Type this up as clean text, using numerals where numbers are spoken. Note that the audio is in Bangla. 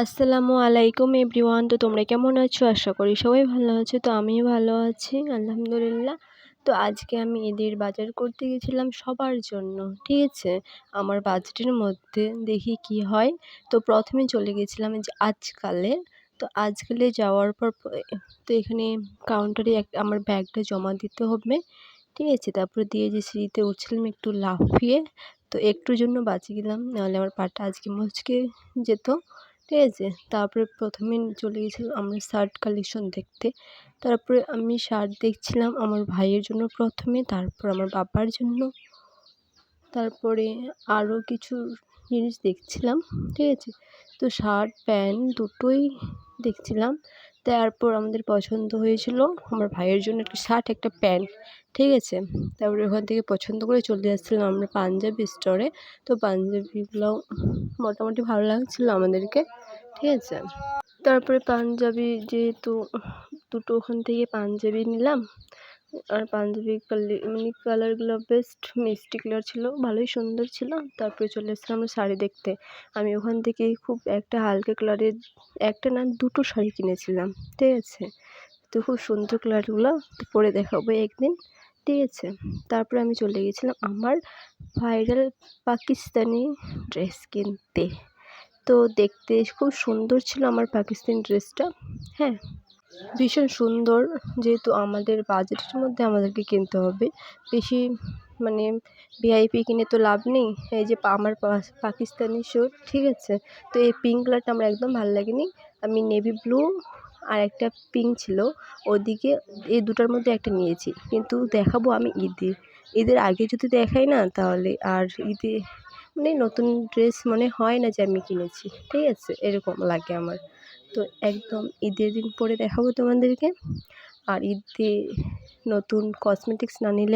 আসসালামু আলাইকুম এভরিওয়ান। তো তোমরা কেমন আছো? আশা করি সবাই ভালো আছো। তো আমিও ভালো আছি আলহামদুলিল্লাহ। তো আজকে আমি ঈদের বাজার করতে গেছিলাম সবার জন্য, ঠিক আছে? আমার বাজেটের মধ্যে দেখি কি হয়। তো প্রথমে চলে গেছিলাম এই যে আজকালে। তো আজকালে যাওয়ার পর তো এখানে কাউন্টারে আমার ব্যাগটা জমা দিতে হবে, ঠিক আছে? তারপরে দিয়ে যে সিঁড়িতে উঠছিলাম একটু লাফিয়ে, তো একটুর জন্য বাঁচি গেলাম, নাহলে আমার পাটা আজকে মচকে যেত, ঠিক আছে? তারপরে প্রথমে চলে গেছিলাম আমরা শার্ট কালেকশন দেখতে। তারপরে আমি শার্ট দেখছিলাম আমার ভাইয়ের জন্য প্রথমে, তারপর আমার বাবার জন্য, তারপরে আরও কিছু জিনিস দেখছিলাম, ঠিক আছে? তো শার্ট প্যান্ট দুটোই দেখছিলাম। তারপর আমাদের পছন্দ হয়েছিল আমার ভাইয়ের জন্য একটা শার্ট একটা প্যান্ট, ঠিক আছে? তারপরে ওখান থেকে পছন্দ করে চলে যাচ্ছিলাম আমরা পাঞ্জাবি স্টোরে। তো পাঞ্জাবিগুলো মোটামুটি ভালো লাগছিলো আমাদেরকে, ঠিক আছে? তারপরে পাঞ্জাবি যেহেতু দুটো ওখান থেকে পাঞ্জাবি নিলাম, আর পাঞ্জাবি কালারগুলো বেস্ট মিষ্টি কালার ছিল, ভালোই সুন্দর ছিল। তারপরে চলে এসেছিলাম আমরা শাড়ি দেখতে। আমি ওখান থেকে খুব একটা হালকা কালারের একটা না দুটো শাড়ি কিনেছিলাম, ঠিক আছে? তো খুব সুন্দর কালারগুলো, তো পরে দেখাবো একদিন, ঠিক আছে? তারপরে আমি চলে গেছিলাম আমার ভাইরাল পাকিস্তানি ড্রেস কিনতে। তো দেখতে খুব সুন্দর ছিল আমার পাকিস্তানি ড্রেসটা, হ্যাঁ, ভীষণ সুন্দর। যেহেতু আমাদের বাজেটের মধ্যে আমাদেরকে কিনতে হবে, বেশি মানে ভিআইপি কিনে তো লাভ নেই। এই যে আমার পাকিস্তানি স্যুট, ঠিক আছে? তো এই পিঙ্ক কালারটা আমার একদম ভালো লাগেনি। আমি নেভি ব্লু আর একটা পিঙ্ক ছিল, ওদিকে এই দুটার মধ্যে একটা নিয়েছি, কিন্তু দেখাবো আমি ঈদের আগে যদি দেখাই না, তাহলে আর ঈদে মানে নতুন ড্রেস মনে হয় না যে আমি কিনেছি, ঠিক আছে? এরকম লাগে আমার। তো একদম ঈদের দিন পরে দেখাবো তোমাদেরকে। আর ঈদে নতুন কসমেটিক্স না নিলে